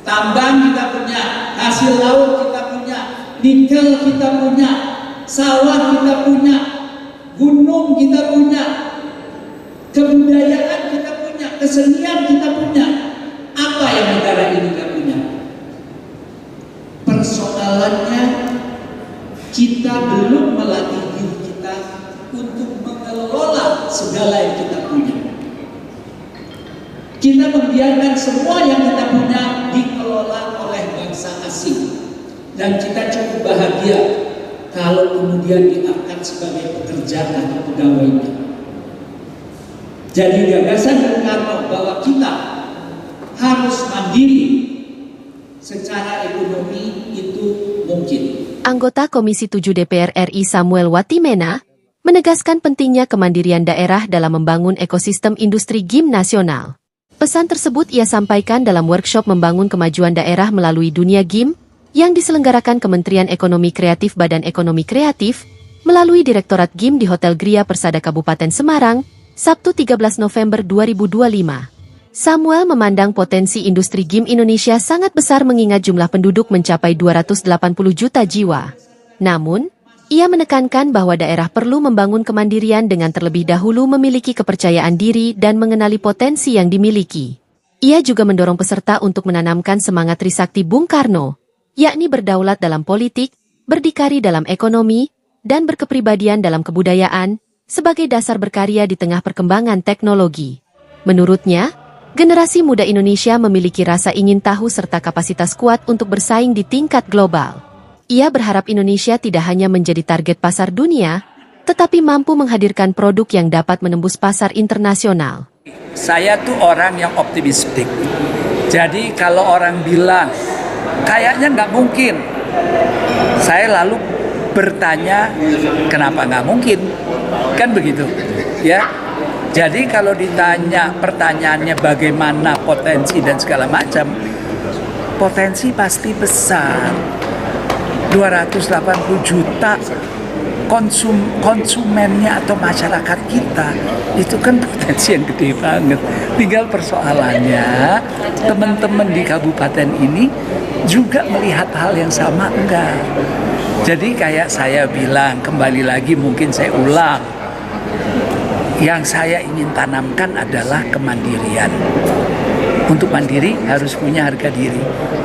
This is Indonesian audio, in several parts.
tambang kita punya, hasil laut kita punya, nikel kita punya, sawah kita punya, gunung kita punya, kebudayaan kita punya, kesenian kita punya. Apa yang negara ini tidak punya? Persoalannya kita belum melatih diri kita untuk mengelola segala yang kita punya. Kita membiarkan semua yang kita punya dikelola oleh bangsa asing, dan kita cukup bahagia kalau kemudian diangkat sebagai pekerja atau pegawainya. Jadi gagasan Bung Karno bahwa kita harus mandiri secara ekonomi itu mungkin. Anggota Komisi 7 DPR RI Samuel Watimena menegaskan pentingnya kemandirian daerah dalam membangun ekosistem industri game nasional. Pesan tersebut ia sampaikan dalam workshop membangun kemajuan daerah melalui dunia game yang diselenggarakan Kementerian Ekonomi Kreatif Badan Ekonomi Kreatif melalui Direktorat Game di Hotel Gria Persada Kabupaten Semarang, Sabtu 13 November 2025. Samuel memandang potensi industri game Indonesia sangat besar mengingat jumlah penduduk mencapai 280 juta jiwa. Namun, ia menekankan bahwa daerah perlu membangun kemandirian dengan terlebih dahulu memiliki kepercayaan diri dan mengenali potensi yang dimiliki. Ia juga mendorong peserta untuk menanamkan semangat Trisakti Bung Karno, yakni berdaulat dalam politik, berdikari dalam ekonomi, dan berkepribadian dalam kebudayaan, sebagai dasar berkarya di tengah perkembangan teknologi. Menurutnya, generasi muda Indonesia memiliki rasa ingin tahu serta kapasitas kuat untuk bersaing di tingkat global. Ia berharap Indonesia tidak hanya menjadi target pasar dunia, tetapi mampu menghadirkan produk yang dapat menembus pasar internasional. Saya tuh orang yang optimistik. Jadi kalau orang bilang, kayaknya nggak mungkin, saya lalu bertanya, kenapa nggak mungkin? Kan begitu, ya. Jadi kalau ditanya pertanyaannya bagaimana potensi dan segala macam, potensi pasti besar. 280 juta konsumennya atau masyarakat kita, itu kan potensi yang gede banget. Tinggal persoalannya, teman-teman di kabupaten ini juga melihat hal yang sama enggak? Jadi kayak saya bilang, kembali lagi mungkin saya ulang, yang saya ingin tanamkan adalah kemandirian. Untuk mandiri harus punya harga diri.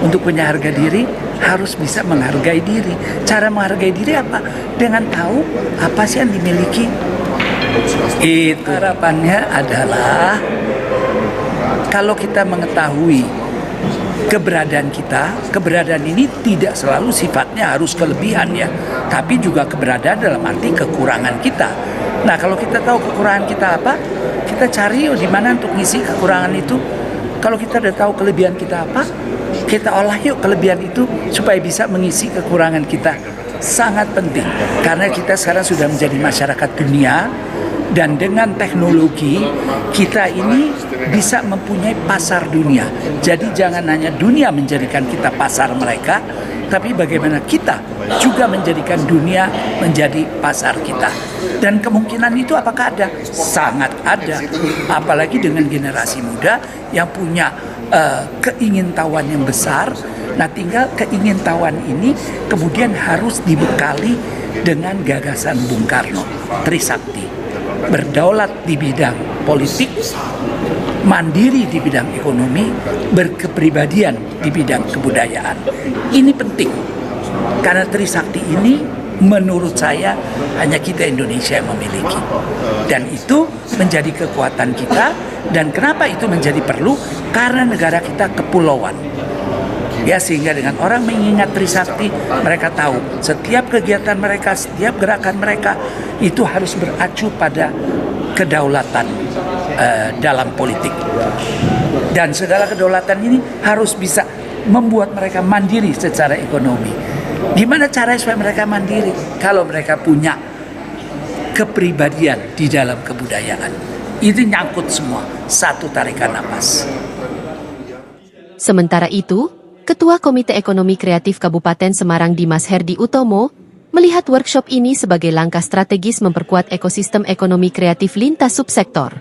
Untuk punya harga diri harus bisa menghargai diri. Cara menghargai diri apa? Dengan tahu apa sih yang dimiliki. Itu harapannya adalah kalau kita mengetahui keberadaan kita, keberadaan ini tidak selalu sifatnya harus kelebihan ya, tapi juga keberadaan dalam arti kekurangan kita. Nah, kalau kita tahu kekurangan kita apa, kita cari di mana untuk ngisi kekurangan itu. Kalau kita udah tahu kelebihan kita apa, kita olah yuk kelebihan itu supaya bisa mengisi kekurangan kita. Sangat penting, karena kita sekarang sudah menjadi masyarakat dunia, dan dengan teknologi kita ini bisa mempunyai pasar dunia. Jadi jangan hanya dunia menjadikan kita pasar mereka, tapi bagaimana kita juga menjadikan dunia menjadi pasar kita. Dan kemungkinan itu apakah ada? Sangat ada. Apalagi dengan generasi muda yang punya keingintahuan yang besar. Nah, tinggal keingintahuan ini kemudian harus dibekali dengan gagasan Bung Karno, Trisakti. Berdaulat di bidang politik, mandiri di bidang ekonomi, berkepribadian di bidang kebudayaan. Ini penting, karena Trisakti ini menurut saya hanya kita Indonesia yang memiliki. Dan itu menjadi kekuatan kita. Dan kenapa itu menjadi perlu? Karena negara kita kepulauan. Ya, sehingga dengan orang mengingat Trisakti, mereka tahu setiap kegiatan mereka, setiap gerakan mereka itu harus beracu pada kedaulatan dalam politik. Dan segala kedaulatan ini harus bisa membuat mereka mandiri secara ekonomi. Gimana caranya supaya mereka mandiri? Kalau mereka punya kepribadian di dalam kebudayaan. Itu nyangkut semua, satu tarikan napas. Sementara itu, Ketua Komite Ekonomi Kreatif Kabupaten Semarang Dimas Herdi Utomo melihat workshop ini sebagai langkah strategis memperkuat ekosistem ekonomi kreatif lintas subsektor.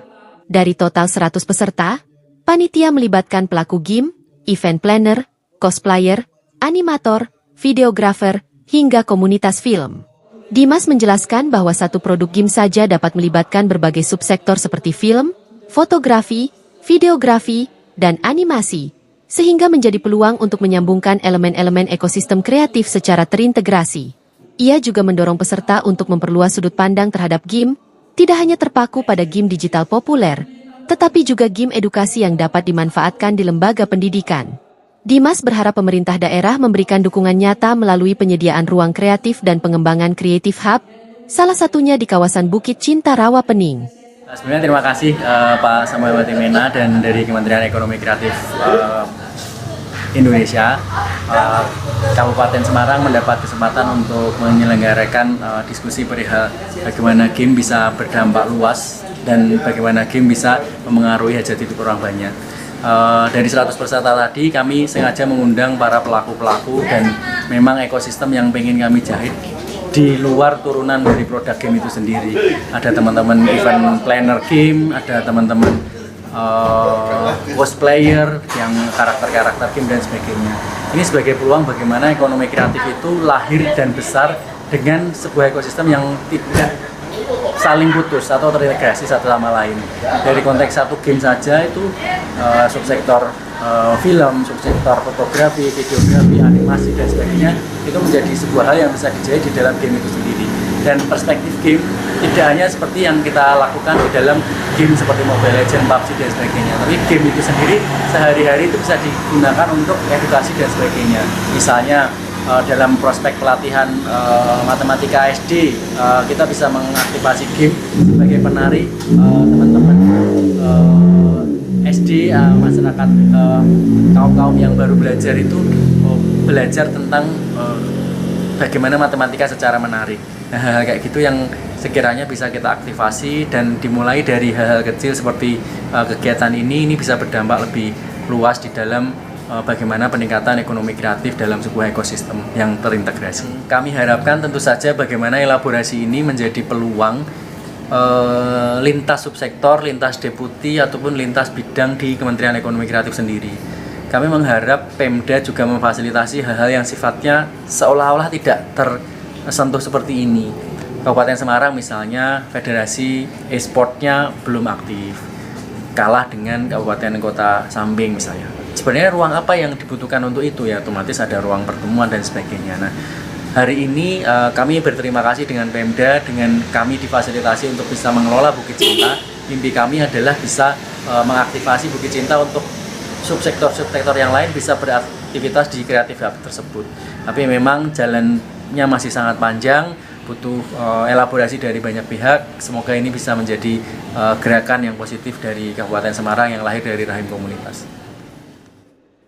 Dari total 100 peserta, panitia melibatkan pelaku game, event planner, cosplayer, animator, videografer, hingga komunitas film. Dimas menjelaskan bahwa satu produk game saja dapat melibatkan berbagai subsektor seperti film, fotografi, videografi, dan animasi, sehingga menjadi peluang untuk menyambungkan elemen-elemen ekosistem kreatif secara terintegrasi. Ia juga mendorong peserta untuk memperluas sudut pandang terhadap game, tidak hanya terpaku pada game digital populer, tetapi juga game edukasi yang dapat dimanfaatkan di lembaga pendidikan. Dimas berharap pemerintah daerah memberikan dukungan nyata melalui penyediaan ruang kreatif dan pengembangan Creative Hub, salah satunya di kawasan Bukit Cinta Rawapening. Sebenarnya terima kasih Pak Samuel Watimena dan dari Kementerian Ekonomi Kreatif Indonesia. Kabupaten Semarang mendapat kesempatan untuk menyelenggarakan diskusi perihal bagaimana game bisa berdampak luas dan bagaimana game bisa memengaruhi hajat hidup orang banyak. Dari 100 peserta tadi kami sengaja mengundang para pelaku-pelaku dan memang ekosistem yang pengen kami jahit di luar turunan dari produk game itu sendiri. Ada teman-teman event planner game, ada teman-teman cosplayer yang karakter-karakter game dan sebagainya. Ini sebagai peluang bagaimana ekonomi kreatif itu lahir dan besar dengan sebuah ekosistem yang tidak saling putus atau terintegrasi satu sama lain. Dari konteks satu game saja itu subsektor film, subsektor fotografi, videografi, animasi dan sebagainya itu menjadi sebuah hal yang bisa dijahit di dalam game itu sendiri. Dan perspektif game tidak hanya seperti yang kita lakukan di dalam game seperti Mobile Legends, PUBG dan sebagainya, tapi game itu sendiri sehari-hari itu bisa digunakan untuk edukasi dan sebagainya. Misalnya dalam prospek pelatihan matematika SD, kita bisa mengaktifasi game sebagai penari teman-teman SD, masyarakat kaum-kaum yang baru belajar itu belajar tentang bagaimana matematika secara menarik. Hal-hal kayak gitu yang sekiranya bisa kita aktifasi dan dimulai dari hal-hal kecil seperti kegiatan ini bisa berdampak lebih luas di dalam bagaimana peningkatan ekonomi kreatif dalam sebuah ekosistem yang terintegrasi. Kami harapkan tentu saja bagaimana elaborasi ini menjadi peluang lintas subsektor, lintas deputi ataupun lintas bidang di Kementerian Ekonomi Kreatif sendiri. Kami mengharap Pemda juga memfasilitasi hal-hal yang sifatnya seolah-olah tidak tersentuh seperti ini. Kabupaten Semarang misalnya federasi e-sportnya belum aktif, kalah dengan kabupaten kota samping misalnya. Sebenarnya ruang apa yang dibutuhkan untuk itu ya, otomatis ada ruang pertemuan dan sebagainya. Nah, hari ini kami berterima kasih dengan Pemda, dengan kami difasilitasi untuk bisa mengelola Bukit Cinta. Mimpi kami adalah bisa mengaktifasi Bukit Cinta untuk subsektor-subsektor yang lain bisa beraktivitas di Creative Hub tersebut. Tapi memang jalannya masih sangat panjang, butuh elaborasi dari banyak pihak. Semoga ini bisa menjadi gerakan yang positif dari Kabupaten Semarang yang lahir dari rahim komunitas.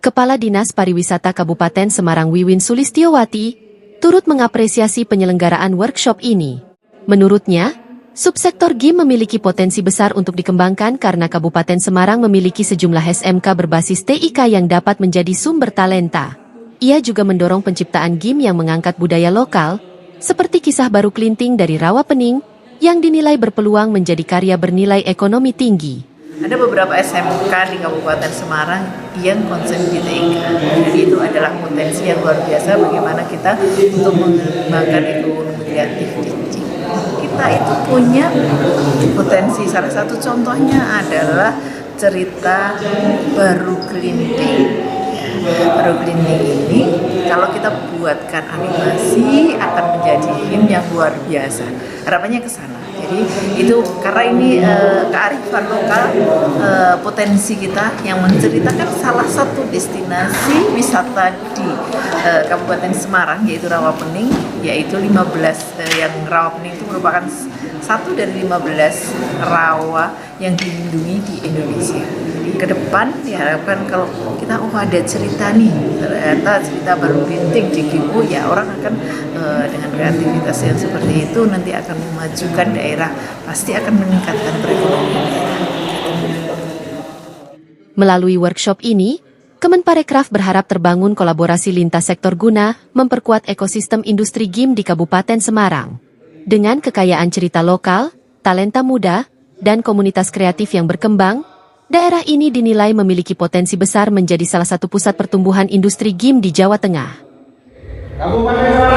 Kepala Dinas Pariwisata Kabupaten Semarang Wiwin Sulistiowati turut mengapresiasi penyelenggaraan workshop ini. Menurutnya, subsektor game memiliki potensi besar untuk dikembangkan karena Kabupaten Semarang memiliki sejumlah SMK berbasis TIK yang dapat menjadi sumber talenta. Ia juga mendorong penciptaan game yang mengangkat budaya lokal, seperti kisah baru Klinting dari Rawapening, yang dinilai berpeluang menjadi karya bernilai ekonomi tinggi. Ada beberapa SMK di Kabupaten Semarang yang konsen di TIK. Jadi itu adalah potensi yang luar biasa bagaimana kita untuk mengembangkan ekonomi kreatif di kita itu punya potensi. Salah satu contohnya adalah cerita baru Klinting. Baru Klinting ini kalau kita buatkan animasi akan menjadi game yang luar biasa. Harapannya ke sana. Jadi itu karena ini kearifan lokal, potensi kita yang menceritakan salah satu destinasi wisata di Kabupaten Semarang yaitu Rawapening, yaitu 15 yang Rawapening itu merupakan satu dari 15 rawa yang dilindungi di Indonesia. Ke depan diharapkan kalau kita ada cerita nih, ternyata cerita baru Klinting di Gipo, ya orang akan dengan kreativitas yang seperti itu nanti akan memajukan daerah, pasti akan meningkatkan perekonomian daerah. Melalui workshop ini, Kemenparekraf berharap terbangun kolaborasi lintas sektor guna memperkuat ekosistem industri game di Kabupaten Semarang. Dengan kekayaan cerita lokal, talenta muda, dan komunitas kreatif yang berkembang, Daerah ini dinilai memiliki potensi besar menjadi salah satu pusat pertumbuhan industri game di Jawa Tengah. Kabupaten